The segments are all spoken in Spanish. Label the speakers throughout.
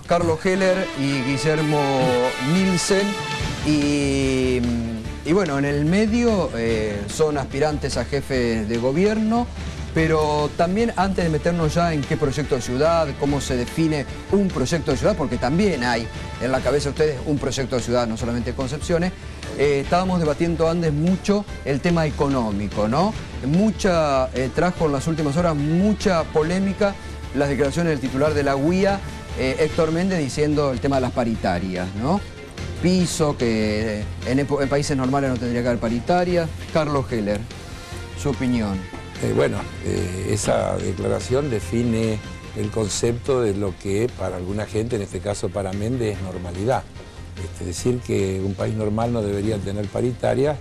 Speaker 1: Carlos Heller y Guillermo Nielsen. Y bueno, en el medio son aspirantes a jefes de gobierno, pero también antes de meternos ya en qué proyecto de ciudad, cómo se define un proyecto de ciudad, porque también hay en la cabeza de ustedes un proyecto de ciudad, no solamente Concepciones, estábamos debatiendo antes mucho el tema económico, ¿no? Trajo en las últimas horas mucha polémica las declaraciones del titular de la UIA, Héctor Méndez, diciendo el tema de las paritarias, ¿no? Piso, que en países normales no tendría que haber paritaria. Carlos Heller, su opinión.
Speaker 2: Esa declaración define el concepto de lo que para alguna gente, en este caso para Méndez, es normalidad. Decir que un país normal no debería tener paritarias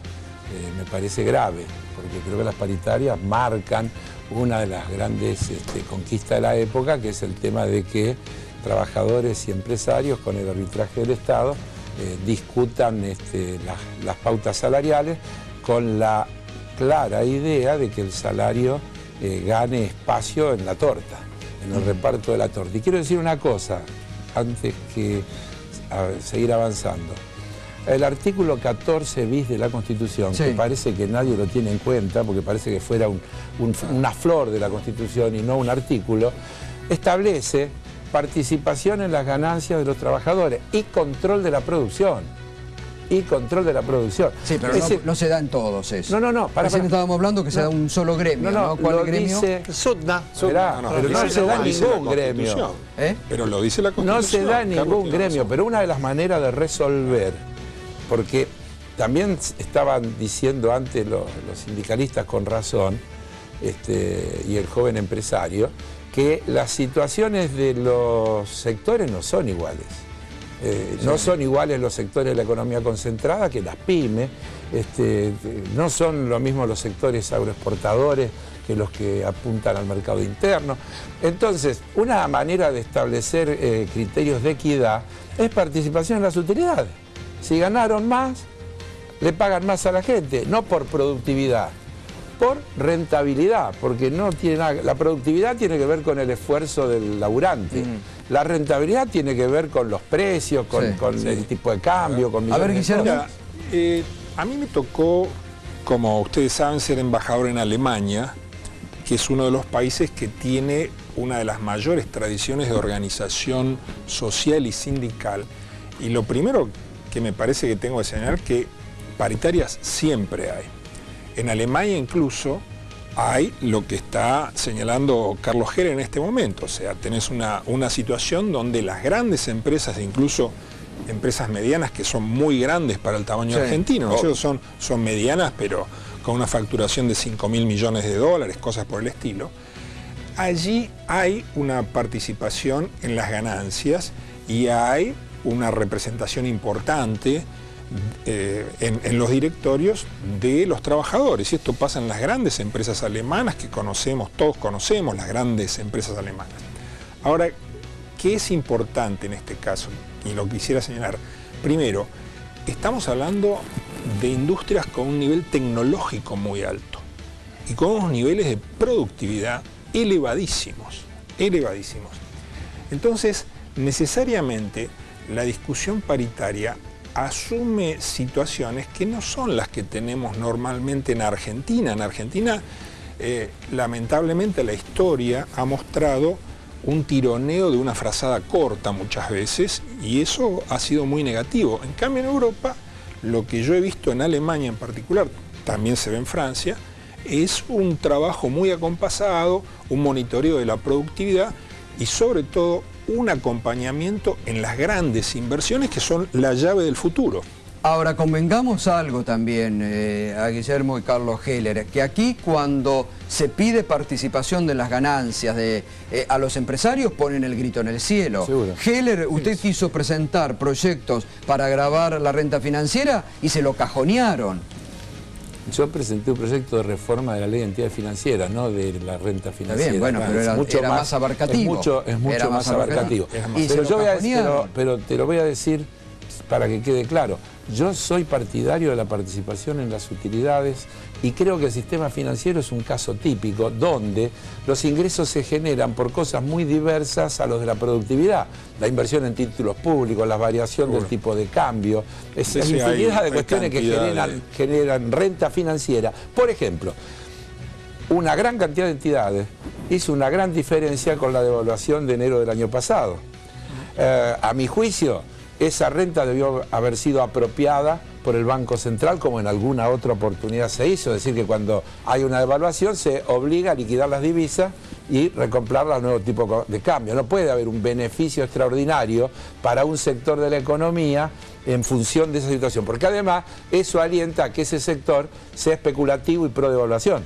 Speaker 2: me parece grave, porque creo que las paritarias marcan una de las grandes conquistas de la época, que es el tema de que trabajadores y empresarios con el arbitraje del Estado discutan las pautas salariales con la clara idea de que el salario gane espacio en la torta, en el reparto de la torta. Y quiero decir una cosa, antes que seguir avanzando. El artículo 14 bis de la Constitución, sí, que parece que nadie lo tiene en cuenta, porque parece que fuera una flor de la Constitución y no un artículo, establece participación en las ganancias de los trabajadores y control de la producción. Sí, pero
Speaker 1: no se da en todos eso.
Speaker 2: No.
Speaker 1: Recién estábamos hablando que se da un solo gremio, ¿no? ¿Cuál gremio?
Speaker 2: Dice SUTNA. Pero no se da ningún gremio.
Speaker 3: Pero lo dice la Constitución.
Speaker 2: No se da ningún gremio, pero una de las maneras de resolver, porque también estaban diciendo antes los sindicalistas con razón, y el joven empresario, que las situaciones de los sectores no son iguales. No son iguales los sectores de la economía concentrada que las pymes, no son lo mismo los sectores agroexportadores que los que apuntan al mercado interno. Entonces, una manera de establecer criterios de equidad es participación en las utilidades. Si ganaron más, le pagan más a la gente, no por productividad, por rentabilidad, porque no tiene nada. La productividad tiene que ver con el esfuerzo del laburante. La rentabilidad tiene que ver con los precios, con el tipo de cambio, con
Speaker 1: a ver, Guillermo.
Speaker 3: A mí me tocó, como ustedes saben, ser embajador en Alemania, que es uno de los países que tiene una de las mayores tradiciones de organización social y sindical. Y lo primero que me parece que tengo que señalar que paritarias siempre hay. En Alemania incluso hay lo que está señalando Carlos Heller en este momento, o sea, tenés una situación donde las grandes empresas, incluso empresas medianas que son muy grandes para el tamaño argentino, ¿no? Son medianas pero con una facturación de 5.000 millones de dólares, cosas por el estilo. Allí hay una participación en las ganancias y hay una representación importante en los directorios de los trabajadores, y esto pasa en las grandes empresas alemanas que conocemos, todos conocemos las grandes empresas alemanas. Ahora, ¿qué es importante en este caso? Y lo quisiera señalar. Primero, estamos hablando de industrias con un nivel tecnológico muy alto y con unos niveles de productividad elevadísimos. Entonces, necesariamente, la discusión paritaria asume situaciones que no son las que tenemos normalmente en Argentina. En Argentina, lamentablemente, la historia ha mostrado un tironeo de una frazada corta muchas veces, y eso ha sido muy negativo. En cambio, en Europa, lo que yo he visto en Alemania en particular, también se ve en Francia, es un trabajo muy acompasado, un monitoreo de la productividad y sobre todo un acompañamiento en las grandes inversiones que son la llave del futuro.
Speaker 1: Ahora, convengamos algo también a Guillermo y Carlos Heller, que aquí cuando se pide participación de las ganancias a los empresarios ponen el grito en el cielo. Seguro. Heller, usted quiso presentar proyectos para gravar la renta financiera y se lo cajonearon.
Speaker 2: Yo presenté un proyecto de reforma de la ley de entidades financieras, no de la renta financiera.
Speaker 1: Está bien, bueno, pero era más abarcativo.
Speaker 2: Es mucho más abarcativo.
Speaker 1: Y pero
Speaker 2: te lo voy a decir para que quede claro, yo soy partidario de la participación en las utilidades y creo que el sistema financiero es un caso típico donde los ingresos se generan por cosas muy diversas a los de la productividad. La inversión en títulos públicos, la variación del tipo de cambio, es infinidad de cuestiones que generan renta financiera. Por ejemplo, una gran cantidad de entidades hizo una gran diferencia con la devaluación de enero del año pasado. A mi juicio, esa renta debió haber sido apropiada por el Banco Central como en alguna otra oportunidad se hizo, es decir, que cuando hay una devaluación se obliga a liquidar las divisas y recomprarlas a nuevo tipo de cambio. No puede haber un beneficio extraordinario para un sector de la economía en función de esa situación, porque además eso alienta a que ese sector sea especulativo y pro devaluación.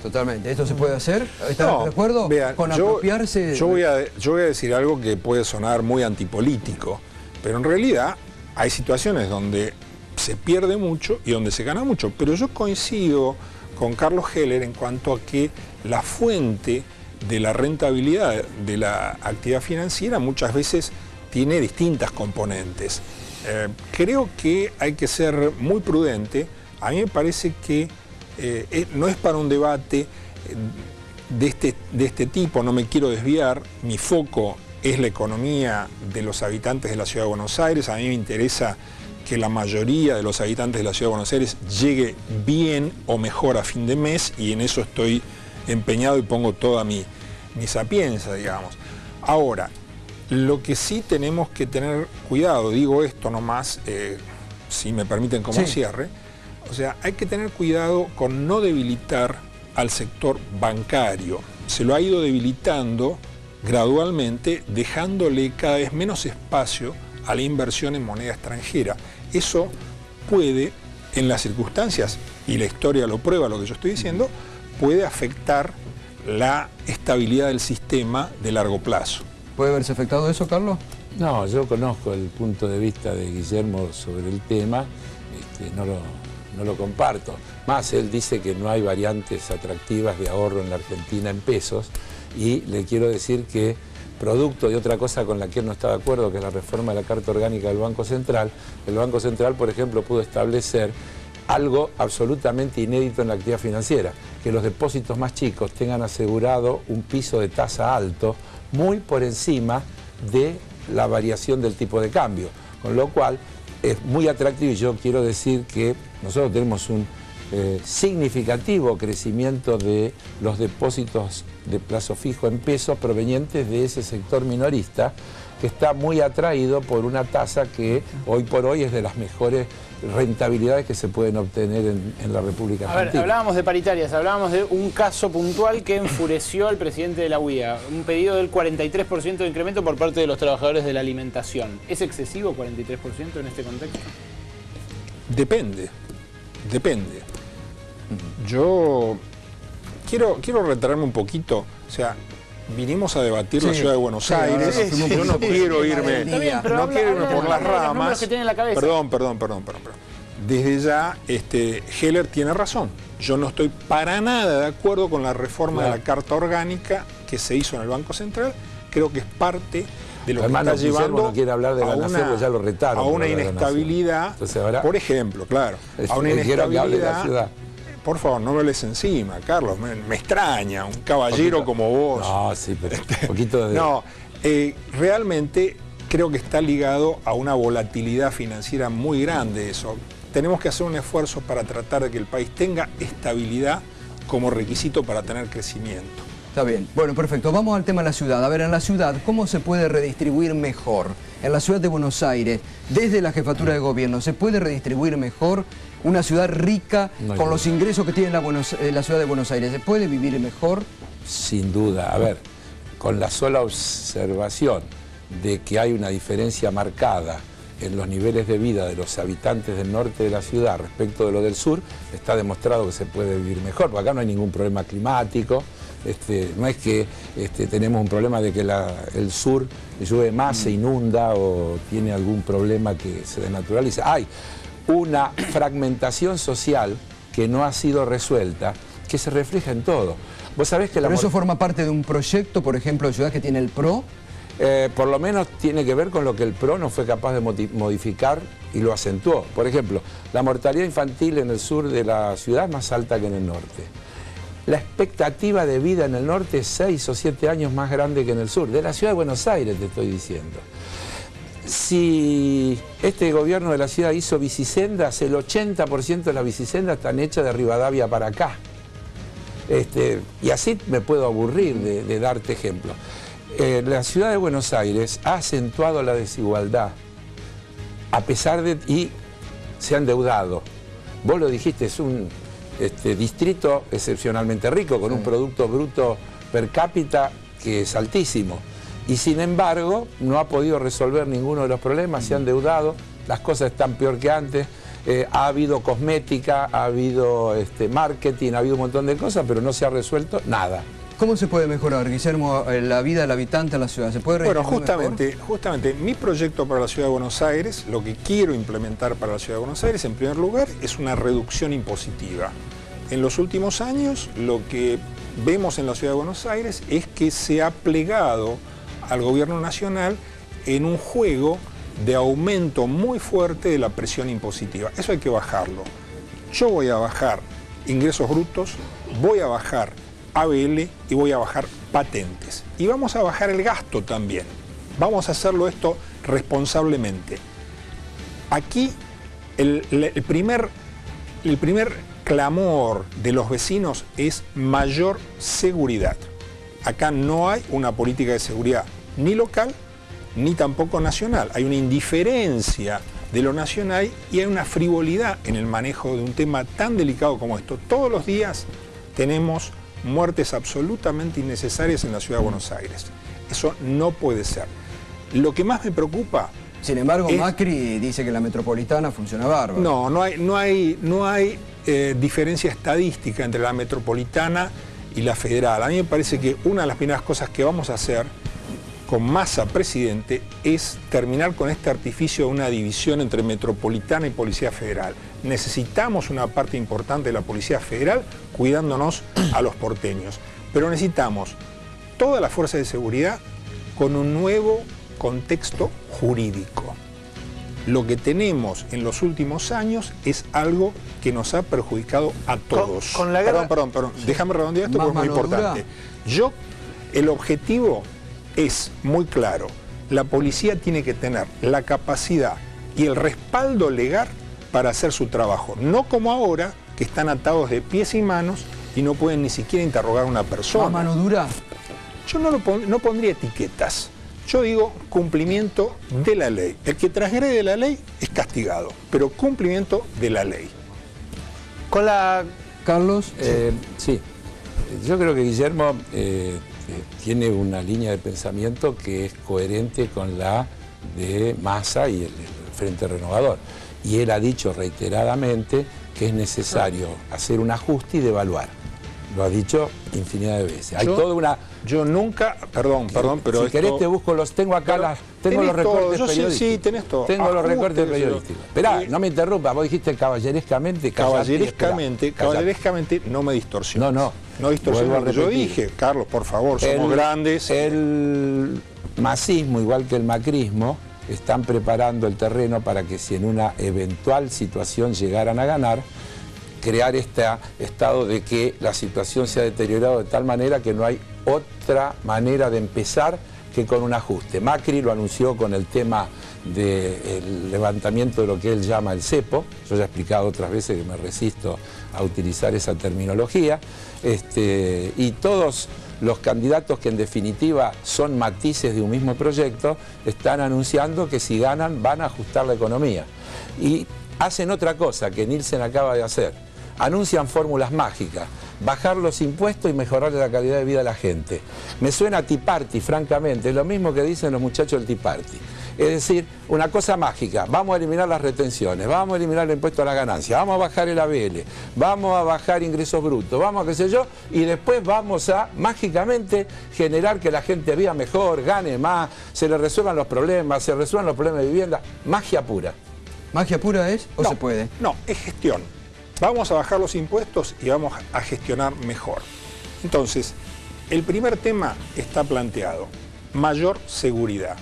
Speaker 1: Totalmente. ¿Esto se puede hacer? ¿Están de acuerdo con apropiarse?
Speaker 3: Yo voy a decir algo que puede sonar muy antipolítico, pero en realidad hay situaciones donde se pierde mucho y donde se gana mucho. Pero yo coincido con Carlos Heller en cuanto a que la fuente de la rentabilidad de la actividad financiera muchas veces tiene distintas componentes. Creo que hay que ser muy prudente. A mí me parece que no es para un debate de este tipo, no me quiero desviar, mi foco es la economía de los habitantes de la Ciudad de Buenos Aires. A mí me interesa que la mayoría de los habitantes de la Ciudad de Buenos Aires llegue bien o mejor a fin de mes, y en eso estoy empeñado y pongo toda mi sapiencia, digamos. Ahora, lo que sí tenemos que tener cuidado, digo esto nomás, si me permiten como cierre, o sea, hay que tener cuidado con no debilitar al sector bancario. Se lo ha ido debilitando gradualmente, dejándole cada vez menos espacio a la inversión en moneda extranjera. Eso puede, en las circunstancias, y la historia lo prueba lo que yo estoy diciendo, puede afectar la estabilidad del sistema de largo plazo.
Speaker 1: ¿Puede haberse afectado eso, Carlos?
Speaker 2: No, yo conozco el punto de vista de Guillermo sobre el tema, no lo comparto. Más, él dice que no hay variantes atractivas de ahorro en la Argentina en pesos, y le quiero decir que, producto de otra cosa con la que él no está de acuerdo, que es la reforma de la Carta Orgánica del Banco Central, el Banco Central, por ejemplo, pudo establecer algo absolutamente inédito en la actividad financiera, que los depósitos más chicos tengan asegurado un piso de tasa alto, muy por encima de la variación del tipo de cambio, con lo cual es muy atractivo. Y yo quiero decir que nosotros tenemos un significativo crecimiento de los depósitos de plazo fijo en pesos provenientes de ese sector minorista, que está muy atraído por una tasa que hoy por hoy es de las mejores rentabilidades que se pueden obtener en la República Argentina.
Speaker 4: A ver, hablábamos de paritarias, hablábamos de un caso puntual que enfureció al presidente de la UIA, un pedido del 43% de incremento por parte de los trabajadores de la alimentación. ¿Es excesivo 43% en este contexto?
Speaker 3: Depende. Yo quiero retraerme un poquito, o sea, vinimos a debatir la Ciudad de Buenos Aires. Yo no quiero irme, por las ramas. Perdón. Desde ya, Heller tiene razón. Yo no estoy para nada de acuerdo con la reforma de la Carta Orgánica que se hizo en el Banco Central. Creo que es parte de lo que está llevando
Speaker 2: no quiere hablar de la nación, ya lo retaron,
Speaker 3: a una inestabilidad.
Speaker 2: Entonces, ahora,
Speaker 3: por ejemplo, a una inestabilidad. Por favor, no me les encima, Carlos, me extraña, un caballero como vos.
Speaker 2: No, sí, pero un poquito de...
Speaker 3: No, realmente creo que está ligado a una volatilidad financiera muy grande eso. Tenemos que hacer un esfuerzo para tratar de que el país tenga estabilidad como requisito para tener crecimiento.
Speaker 1: Está bien. Bueno, perfecto. Vamos al tema de la ciudad. A ver, en la ciudad, ¿cómo se puede redistribuir mejor? En la ciudad de Buenos Aires, desde la jefatura de gobierno, ¿se puede redistribuir mejor? Una ciudad rica, con los ingresos que tiene la ciudad de Buenos Aires, ¿se puede vivir mejor?
Speaker 2: Sin duda. A ver, con la sola observación de que hay una diferencia marcada en los niveles de vida de los habitantes del norte de la ciudad respecto de lo del sur, está demostrado que se puede vivir mejor, porque acá no hay ningún problema climático. No es que tenemos un problema de que el sur llueve más, se inunda o tiene algún problema que se desnaturaliza. Hay una fragmentación social que no ha sido resuelta, que se refleja en todo. Vos sabés que
Speaker 1: ¿Pero eso forma parte de un proyecto, por ejemplo, de ciudad que tiene el PRO?
Speaker 2: Por lo menos tiene que ver con lo que el PRO no fue capaz de modificar y lo acentuó. Por ejemplo, la mortalidad infantil en el sur de la ciudad es más alta que en el norte. La expectativa de vida en el norte es 6 o 7 años más grande que en el sur. De la ciudad de Buenos Aires te estoy diciendo. Si este gobierno de la ciudad hizo bicisendas, el 80% de las bicisendas están hechas de Rivadavia para acá. Y así me puedo aburrir de darte ejemplos. La ciudad de Buenos Aires ha acentuado la desigualdad, a pesar de... y se ha endeudado. Vos lo dijiste, es un distrito excepcionalmente rico, con un producto bruto per cápita que es altísimo. Y sin embargo, no ha podido resolver ninguno de los problemas, se ha endeudado, las cosas están peor que antes, ha habido cosmética, ha habido marketing, ha habido un montón de cosas, pero no se ha resuelto nada.
Speaker 1: ¿Cómo se puede mejorar, Guillermo, la vida del habitante en la ciudad? ¿Se puede
Speaker 3: Bueno, justamente mi proyecto para la Ciudad de Buenos Aires, lo que quiero implementar para la Ciudad de Buenos Aires, en primer lugar, es una reducción impositiva. En los últimos años, lo que vemos en la Ciudad de Buenos Aires es que se ha plegado al gobierno nacional en un juego de aumento muy fuerte de la presión impositiva. Eso hay que bajarlo. Yo voy a bajar ingresos brutos, voy a bajar ABL y voy a bajar patentes. Y vamos a bajar el gasto también. Vamos a hacerlo esto responsablemente. Aquí el primer clamor de los vecinos es mayor seguridad. Acá no hay una política de seguridad ni local ni tampoco nacional. Hay una indiferencia de lo nacional y hay una frivolidad en el manejo de un tema tan delicado como esto. Todos los días tenemos muertes absolutamente innecesarias en la Ciudad de Buenos Aires. Eso no puede ser. Lo que más me preocupa...
Speaker 1: Sin embargo, Macri dice que la metropolitana funciona bárbaro.
Speaker 3: No hay diferencia estadística entre la metropolitana y la federal. A mí me parece que una de las primeras cosas que vamos a hacer con Massa presidente es terminar con este artificio de una división entre metropolitana y Policía Federal. Necesitamos una parte importante de la Policía Federal cuidándonos a los porteños, pero necesitamos toda la fuerza de seguridad con un nuevo contexto jurídico. Lo que tenemos en los últimos años es algo que nos ha perjudicado a todos. Perdón, déjame redondear esto porque es muy importante. El objetivo es muy claro. La policía tiene que tener la capacidad y el respaldo legal para hacer su trabajo. No como ahora, que están atados de pies y manos y no pueden ni siquiera interrogar a una persona.
Speaker 1: ¿Más mano dura?
Speaker 3: Yo no pondría etiquetas. Yo digo cumplimiento de la ley. El que transgrede la ley es castigado, pero cumplimiento de la ley.
Speaker 1: Con la... Carlos.
Speaker 2: Sí, yo creo que Guillermo tiene una línea de pensamiento que es coherente con la de Massa y el Frente Renovador. Y él ha dicho reiteradamente que es necesario hacer un ajuste y devaluar. Lo ha dicho infinidad de veces. Hay toda una...
Speaker 3: Yo nunca... Perdón, pero...
Speaker 2: Si querés te busco los... Tengo acá tengo los recortes periodísticos.
Speaker 3: Sí, tenés todo.
Speaker 2: Tengo los recortes periodísticos. Esperá, no me interrumpa. Vos dijiste caballerescamente...
Speaker 3: Caballerescamente no me distorsiones. No distorsiones lo que yo dije. Carlos, por favor, somos grandes.
Speaker 2: El masismo, igual que el macrismo, están preparando el terreno para que si en una eventual situación llegaran a ganar, crear este estado de que la situación se ha deteriorado de tal manera que no hay otra manera de empezar que con un ajuste. Macri lo anunció con el tema del levantamiento de lo que él llama el cepo. Yo ya he explicado otras veces que me resisto a utilizar esa terminología. Y todos los candidatos que en definitiva son matices de un mismo proyecto están anunciando que si ganan van a ajustar la economía. Y hacen otra cosa que Nielsen acaba de hacer. Anuncian fórmulas mágicas, bajar los impuestos y mejorar la calidad de vida de la gente. Me suena a Tea Party, francamente, es lo mismo que dicen los muchachos del Tea Party. Es decir, una cosa mágica, vamos a eliminar las retenciones, vamos a eliminar el impuesto a la ganancia, vamos a bajar el ABL, vamos a bajar ingresos brutos, vamos a qué sé yo, y después vamos a mágicamente generar que la gente viva mejor, gane más, se le resuelvan los problemas, se resuelvan los problemas de vivienda. Magia pura.
Speaker 1: ¿Magia pura es o se puede?
Speaker 3: No, es gestión. Vamos a bajar los impuestos y vamos a gestionar mejor. Entonces, el primer tema está planteado. mayor seguridad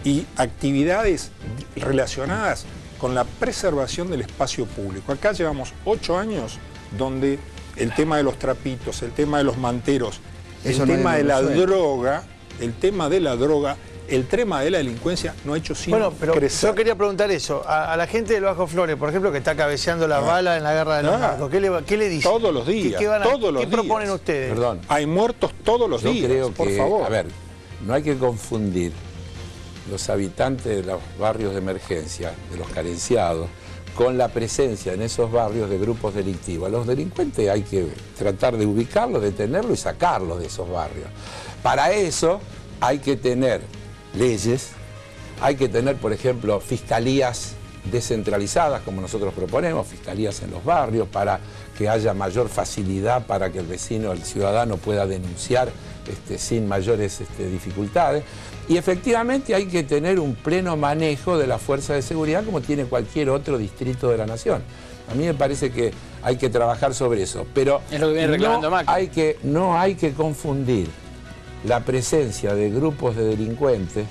Speaker 3: y actividades relacionadas con la preservación del espacio público. Acá llevamos 8 años donde el tema de los trapitos, el tema de los manteros, el tema de la droga, el tema de la delincuencia no ha hecho sino crecer.
Speaker 5: Yo quería preguntar eso, a la gente del Bajo Flores, por ejemplo, que está cabeceando las balas en la guerra de los narcos, ¿qué le dicen?
Speaker 3: Todos los días,
Speaker 5: ¿Qué proponen ustedes?
Speaker 2: Perdón.
Speaker 3: Hay muertos todos los días,
Speaker 2: yo creo
Speaker 3: por
Speaker 2: que,
Speaker 3: favor.
Speaker 2: A ver, no hay que confundir los habitantes de los barrios de emergencia, de los carenciados, con la presencia en esos barrios de grupos delictivos. A los delincuentes hay que tratar de ubicarlos, detenerlos y sacarlos de esos barrios. Para eso hay que tener leyes, hay que tener, por ejemplo, fiscalías descentralizadas, como nosotros proponemos, fiscalías en los barrios, para que haya mayor facilidad para que el vecino, el ciudadano pueda denunciar sin mayores dificultades. Y efectivamente hay que tener un pleno manejo de la fuerza de seguridad como tiene cualquier otro distrito de la nación. A mí me parece que hay que trabajar sobre eso, pero
Speaker 4: es lo que viene reclamando Macri.
Speaker 2: No hay que confundir la presencia de grupos de delincuentes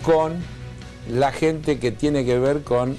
Speaker 2: con la gente que tiene que ver con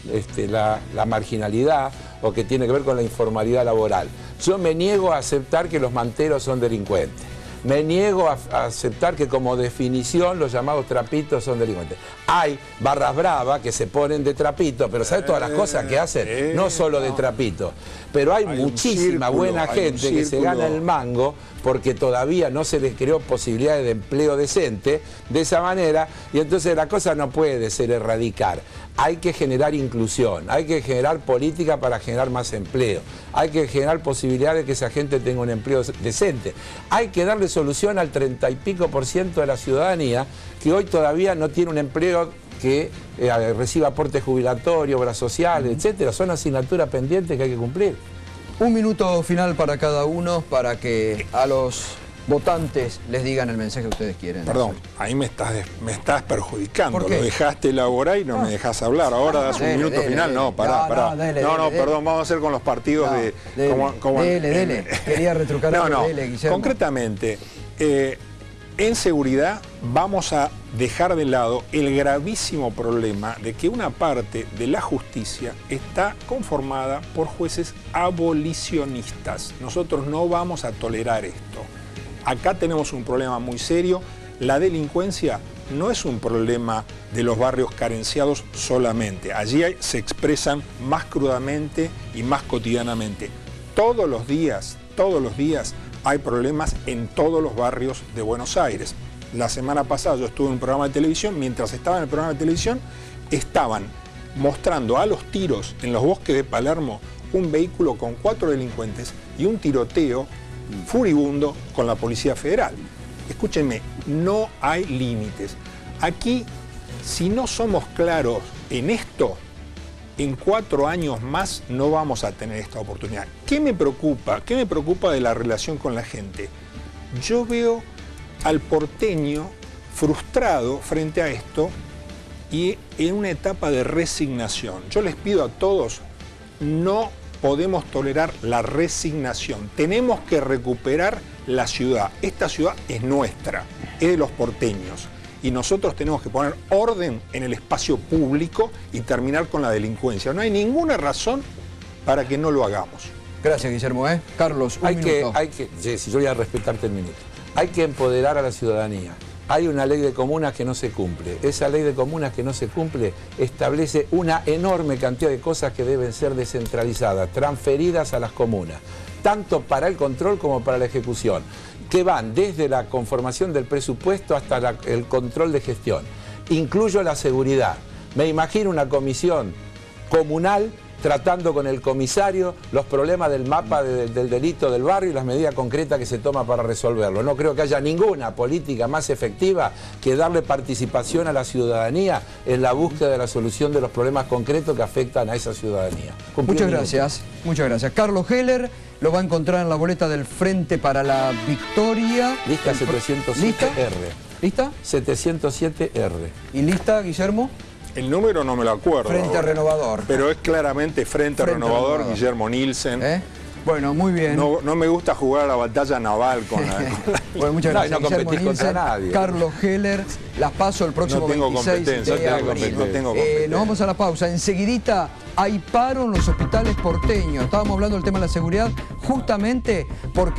Speaker 2: la marginalidad o que tiene que ver con la informalidad laboral. Yo me niego a aceptar que los manteros son delincuentes. Me niego a aceptar que como definición los llamados trapitos son delincuentes. Hay barras bravas que se ponen de trapito, pero ¿sabes todas las cosas que hacen? No solo de trapito. Pero hay muchísima buena gente que se gana el mango porque todavía no se les creó posibilidades de empleo decente de esa manera, y entonces la cosa no puede ser erradicar. Hay que generar inclusión, hay que generar política para generar más empleo, hay que generar posibilidades de que esa gente tenga un empleo decente. Hay que darle solución al 30 y pico % de la ciudadanía que hoy todavía no tiene un empleo que reciba aporte jubilatorio, obra social, etcétera. Son asignaturas pendientes que hay que cumplir.
Speaker 1: Un minuto final para cada uno para que a los votantes les digan el mensaje que ustedes quieren.
Speaker 3: Perdón, ahí me estás perjudicando.
Speaker 1: ¿Por qué?
Speaker 3: Lo dejaste elaborar y no me dejas hablar. Ahora das un minuto final. No, pará. Perdón, vamos a hacer con los partidos de...
Speaker 1: Dele. Quería retrucar algo, dele, Guillermo.
Speaker 3: Concretamente, en seguridad vamos a dejar de lado el gravísimo problema de que una parte de la justicia está conformada por jueces abolicionistas. Nosotros no vamos a tolerar esto. Acá tenemos un problema muy serio. La delincuencia no es un problema de los barrios carenciados solamente. Allí se expresan más crudamente y más cotidianamente. Todos los días hay problemas en todos los barrios de Buenos Aires. La semana pasada yo estuve en un programa de televisión. Mientras estaba en el programa de televisión, estaban mostrando a los tiros en los bosques de Palermo un vehículo con 4 delincuentes y un tiroteo furibundo con la Policía Federal. Escúchenme, no hay límites. Aquí, si no somos claros en esto, en 4 años más no vamos a tener esta oportunidad. ¿Qué me preocupa? ¿Qué me preocupa de la relación con la gente? Yo veo al porteño frustrado frente a esto y en una etapa de resignación. Yo les pido a todos, no podemos tolerar la resignación. Tenemos que recuperar la ciudad. Esta ciudad es nuestra, es de los porteños. Y nosotros tenemos que poner orden en el espacio público y terminar con la delincuencia. No hay ninguna razón para que no lo hagamos.
Speaker 1: Gracias, Guillermo. Carlos, un minuto.
Speaker 2: Jessy, yo voy a respetarte el minuto. Hay que empoderar a la ciudadanía. Hay una ley de comunas que no se cumple. Esa ley de comunas que no se cumple establece una enorme cantidad de cosas que deben ser descentralizadas, transferidas a las comunas, tanto para el control como para la ejecución, que van desde la conformación del presupuesto hasta el control de gestión. Incluyo la seguridad. Me imagino una comisión comunal tratando con el comisario los problemas del mapa del delito del barrio y las medidas concretas que se toman para resolverlo. No creo que haya ninguna política más efectiva que darle participación a la ciudadanía en la búsqueda de la solución de los problemas concretos que afectan a esa ciudadanía.
Speaker 1: Muchas gracias. Carlos Heller lo va a encontrar en la boleta del Frente para la Victoria.
Speaker 2: Lista 707R.
Speaker 1: ¿Lista?
Speaker 2: 707R.
Speaker 1: ¿Y lista, Guillermo?
Speaker 3: El número no me lo acuerdo.
Speaker 1: Frente Renovador.
Speaker 3: Pero es claramente Frente Renovador, Guillermo Nielsen.
Speaker 1: Bueno, muy bien.
Speaker 3: No me gusta jugar a la batalla naval con la...
Speaker 1: Bueno, muchas gracias.
Speaker 2: No competís
Speaker 1: Guillermo
Speaker 2: contra
Speaker 1: Nielsen,
Speaker 2: nadie.
Speaker 1: Carlos Heller, las paso el próximo 26 de abril.
Speaker 3: No tengo competencia.
Speaker 1: Nos vamos a la pausa. Enseguidita hay paro en los hospitales porteños. Estábamos hablando del tema de la seguridad justamente porque